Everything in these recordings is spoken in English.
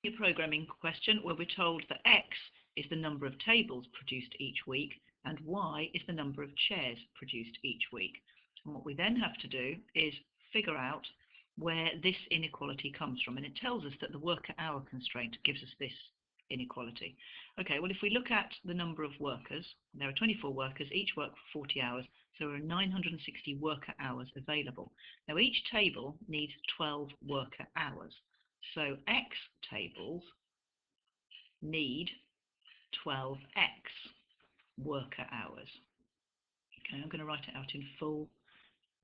A programming question where we're told that X is the number of tables produced each week and Y is the number of chairs produced each week. And what we then have to do is figure out where this inequality comes from. And it tells us that the worker hour constraint gives us this inequality. Okay, well, if we look at the number of workers, there are 24 workers, each work for 40 hours, so there are 960 worker hours available. Now, each table needs 12 worker hours. So X tables need 12X worker hours. Okay, I'm going to write it out in full.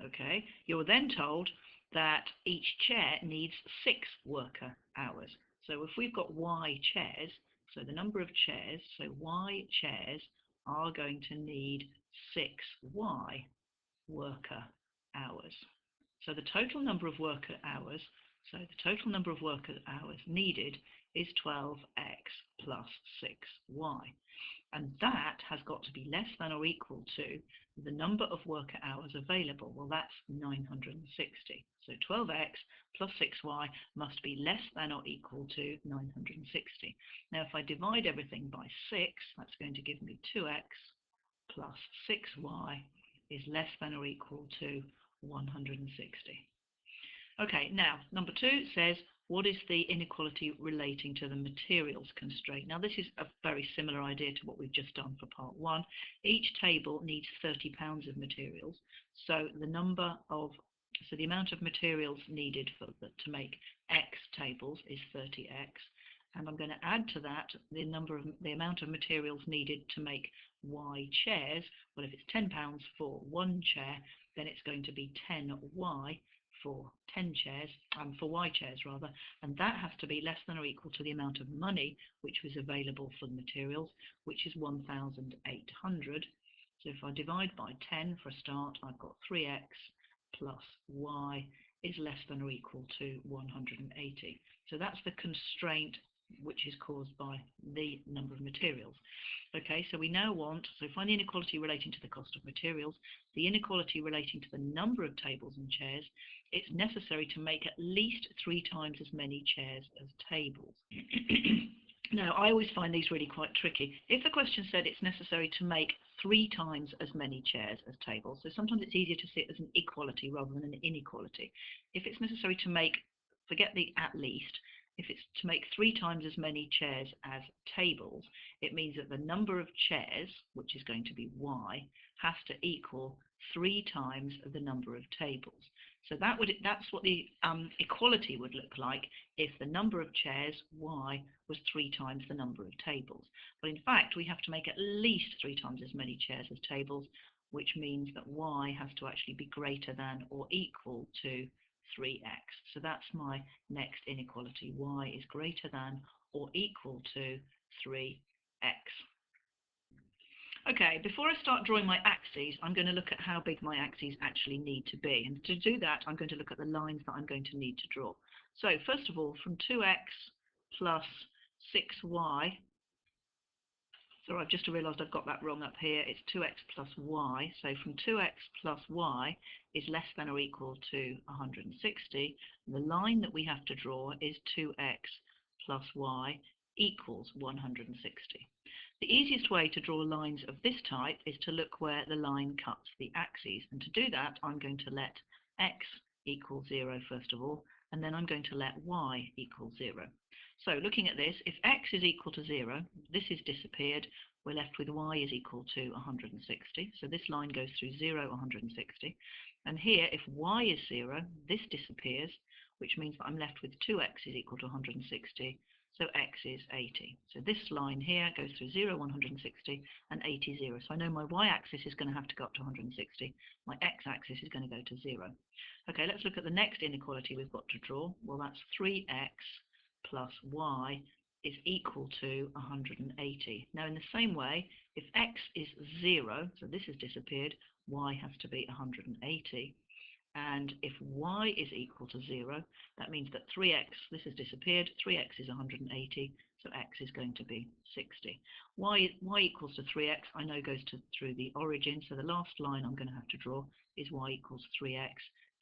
Okay, you're then told that each chair needs 6 worker hours. So if we've got Y chairs, so the number of chairs, so Y chairs are going to need 6Y worker hours. So the total number of worker hours, so the total number of worker hours needed is 12X plus 6Y. And that has got to be less than or equal to the number of worker hours available. Well, that's 960. So 12X plus 6Y must be less than or equal to 960. Now, if I divide everything by 6, that's going to give me 2X plus 6Y is less than or equal to 160. Okay, now, number 2 says, what is the inequality relating to the materials constraint? Now, this is a very similar idea to what we've just done for part 1. Each table needs 30 pounds of materials. So the amount of materials needed to make X tables is 30X. And I'm going to add to that the amount of materials needed to make Y chairs. Well, if it's £10 for one chair, then it's going to be 10Y for 10 chairs, for Y chairs rather, and that has to be less than or equal to the amount of money which was available for the materials, which is 1,800. So if I divide by 10 for a start, I've got 3X plus Y is less than or equal to 180. So that's the constraint which is caused by the number of materials. Okay, so we now want, so find the inequality relating to the cost of materials, the inequality relating to the number of tables and chairs. It's necessary to make at least 3 times as many chairs as tables. Now, I always find these really quite tricky. If the question said it's necessary to make 3 times as many chairs as tables, so sometimes it's easier to see it as an equality rather than an inequality. If it's necessary to make, forget the at least, if it's to make 3 times as many chairs as tables, it means that the number of chairs, which is going to be Y, has to equal 3 times the number of tables. So that's what the equality would look like if the number of chairs, Y, was 3 times the number of tables. But in fact, we have to make at least 3 times as many chairs as tables, which means that Y has to actually be greater than or equal to 3X. So that's my next inequality. Y is greater than or equal to 3X. Okay, before I start drawing my axes, I'm going to look at how big my axes actually need to be. And to do that, I'm going to look at the lines that I'm going to need to draw. So first of all, from 2X plus 6Y, so I've just realised I've got that wrong up here. It's 2X plus Y. So from 2X plus Y is less than or equal to 160. The line that we have to draw is 2X plus Y equals 160. The easiest way to draw lines of this type is to look where the line cuts the axes. And to do that, I'm going to let X equal 0 first of all, and then I'm going to let Y equal 0. So looking at this, if X is equal to 0, this is disappeared, we're left with Y is equal to 160. So this line goes through 0, 160. And here, if Y is 0, this disappears, which means that I'm left with 2X is equal to 160. So X is 80. So this line here goes through 0, 160, and 80, 0. So I know my Y-axis is going to have to go up to 160. My X-axis is going to go to 0. Okay, let's look at the next inequality we've got to draw. Well, that's 3X plus Y is equal to 180. Now, in the same way, if X is 0, so this has disappeared, Y has to be 180. And if Y is equal to 0, that means that 3X, this has disappeared, 3X is 180, so X is going to be 60. Y equals to 3X, I know goes through the origin, so the last line I'm going to have to draw is Y equals 3X.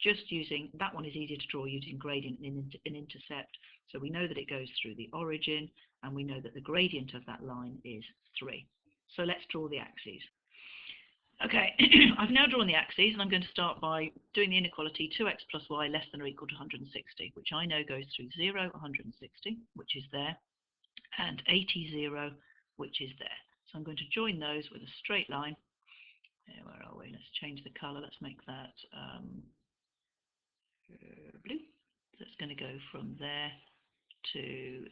Just using, that one is easier to draw using gradient and intercept, So we know that it goes through the origin, and we know that the gradient of that line is 3. So let's draw the axes. Okay, I've now drawn the axes, and I'm going to start by doing the inequality 2x plus y less than or equal to 160, which I know goes through 0, 160, which is there, and 80, 0, which is there. So I'm going to join those with a straight line. Where are we? Let's change the color. Let's make that blue. So it's going to go from there to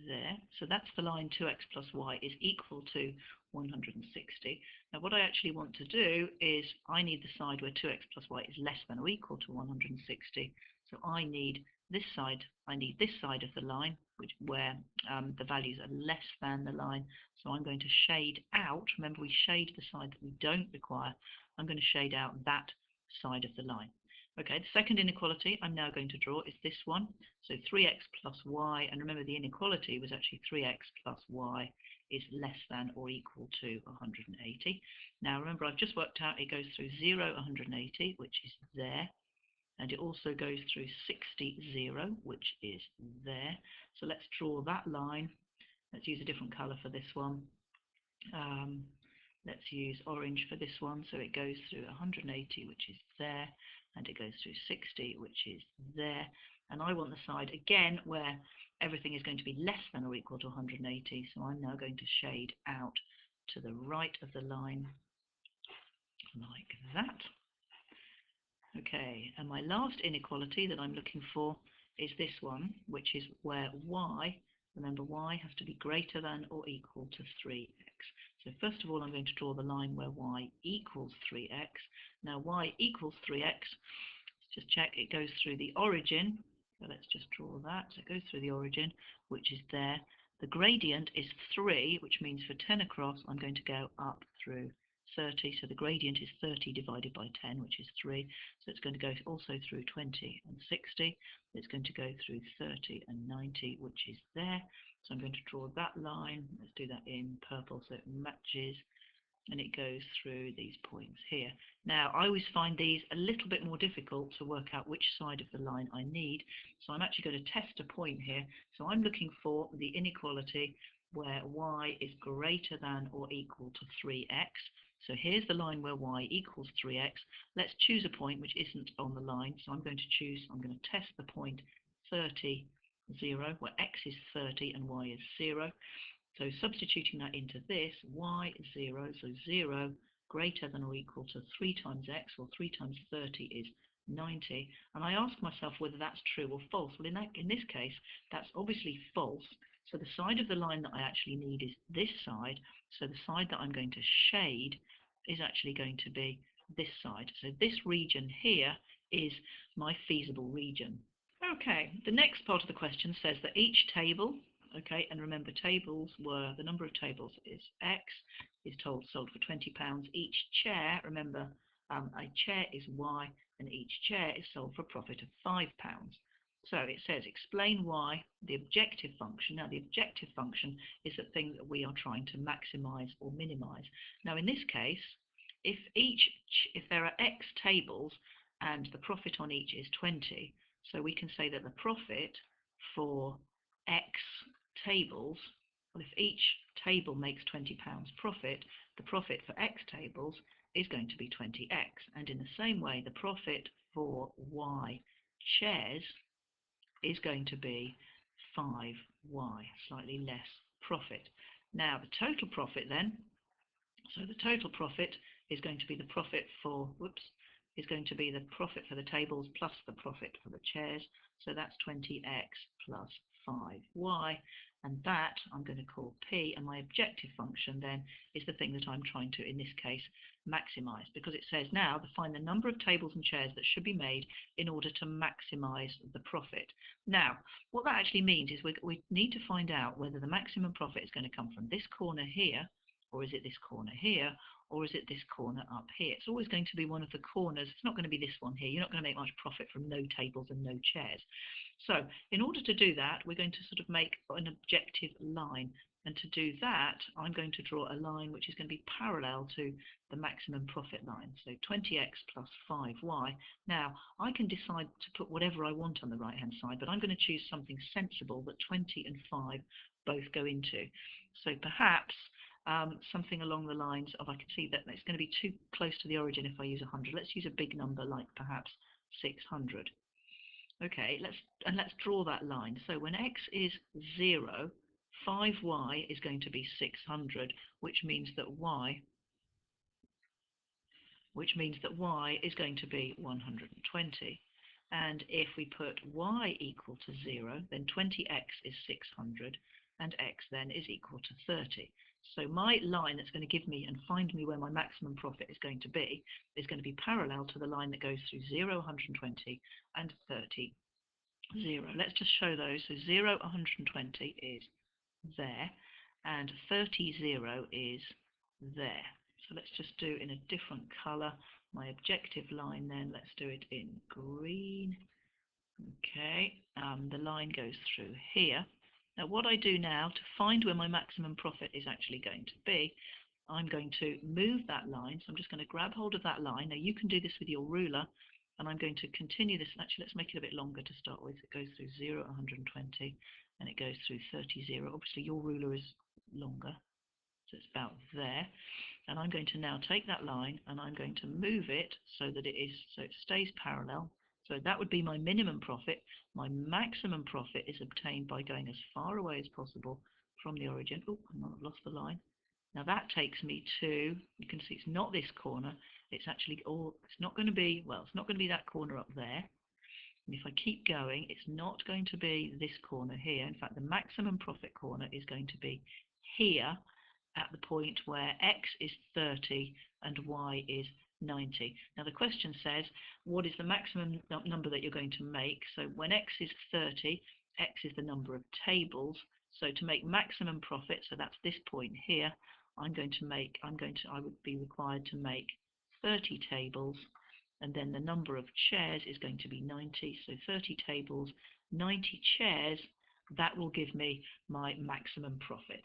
there. So that's the line 2x plus y is equal to 160. Now what I actually want to do is I need the side where 2x plus y is less than or equal to 160. So I need this side of the line, where the values are less than the line. So I'm going to shade out. Remember, we shade the side that we don't require. I'm going to shade out that side of the line. Okay, the second inequality I'm now going to draw is this one. So 3x plus y, and remember the inequality was actually 3x plus y is less than or equal to 180. Now remember, I've just worked out it goes through 0, 180, which is there. And it also goes through 60, 0, which is there. So let's draw that line. Let's use a different color for this one. Let's use orange for this one. So it goes through 180, which is there, and it goes through 60, which is there. And I want the side, again, where everything is going to be less than or equal to 180. So I'm now going to shade out to the right of the line, like that. Okay, and my last inequality that I'm looking for is this one, which is where y, remember y has to be greater than or equal to 3x. So first of all, I'm going to draw the line where y equals 3x. Now y equals 3x, let's just check, it goes through the origin. So let's just draw that. So it goes through the origin, which is there. The gradient is 3, which means for 10 across, I'm going to go up through 30. So the gradient is 30 divided by 10, which is 3. So it's going to go also through 20 and 60. It's going to go through 30 and 90, which is there. So I'm going to draw that line. Let's do that in purple so it matches. And it goes through these points here. Now, I always find these a little bit more difficult to work out which side of the line I need. So I'm actually going to test a point here. So I'm looking for the inequality where y is greater than or equal to 3x. So here's the line where y equals 3x. Let's choose a point which isn't on the line. So I'm going to test the point 30, 0, where x is 30 and y is 0. So substituting that into this, y is 0, so 0 greater than or equal to 3 times x, or 3 times 30 is 90. And I ask myself whether that's true or false. Well, in this case, that's obviously false. So the side of the line that I actually need is this side. So the side that I'm going to shade is actually going to be this side. So this region here is my feasible region. Okay, the next part of the question says that each table, okay, and remember tables were, the number of tables is X, is sold for £20. Each chair, remember, a chair is Y, and each chair is sold for a profit of £5. So it says explain why the objective function. Now the objective function is the thing that we are trying to maximize or minimize. Now in this case, if there are X tables and the profit on each is 20, so we can say that the profit for X tables, well, if each table makes £20 profit, the profit for X tables is going to be 20x. And in the same way, the profit for Y chairs is going to be 5y, slightly less profit. Now the total profit then, so the total profit is going to be the profit for, is going to be the profit for the tables plus the profit for the chairs. So that's 20x plus 5y, and that I'm going to call P, and my objective function then is the thing that I'm trying to, in this case, maximize, because it says now to find the number of tables and chairs that should be made in order to maximize the profit. Now, what that actually means is we need to find out whether the maximum profit is going to come from this corner here, or is it this corner here, or is it this corner up here? It's always going to be one of the corners. It's not going to be this one here. You're not going to make much profit from no tables and no chairs. So in order to do that, we're going to sort of make an objective line. And to do that, I'm going to draw a line which is going to be parallel to the maximum profit line. So 20x plus 5y. Now, I can decide to put whatever I want on the right-hand side, but I'm going to choose something sensible that 20 and 5 both go into. So perhaps something along the lines of, I can see that it's going to be too close to the origin if I use 100. Let's use a big number like perhaps 600. Okay, let's draw that line. So when x is 0, 5y is going to be 600, which means that y is going to be 120. And if we put y equal to 0, then 20x is 600, and x then is equal to 30. So my line that's going to give me and find me where my maximum profit is going to be parallel to the line that goes through 0, 120, and 30, 0. Let's just show those. So 0, 120 is there, and 30, 0 is there. So let's just do in a different color my objective line then. Let's do it in green. Okay, the line goes through here. Now what I do now to find where my maximum profit is actually going to be, I'm going to move that line. So I'm just going to grab hold of that line. Now you can do this with your ruler, and I'm going to continue this. Actually, let's make it a bit longer to start with. It goes through 0, 120, and it goes through 30, 0. Obviously your ruler is longer, so it's about there. And I'm going to now take that line and I'm going to move it so that it stays parallel. So that would be my minimum profit. My maximum profit is obtained by going as far away as possible from the origin. Oh, I've lost the line. Now that takes me to, you can see it's not this corner. It's actually, it's not going to be, well, it's not going to be that corner up there. And if I keep going, it's not going to be this corner here. In fact, the maximum profit corner is going to be here at the point where x is 30 and y is 90. Now the question says, what is the maximum number that you're going to make? So when x is 30, x is the number of tables. So to make maximum profit, so that's this point here, I would be required to make 30 tables, and then the number of chairs is going to be 90. So 30 tables, 90 chairs, that will give me my maximum profit.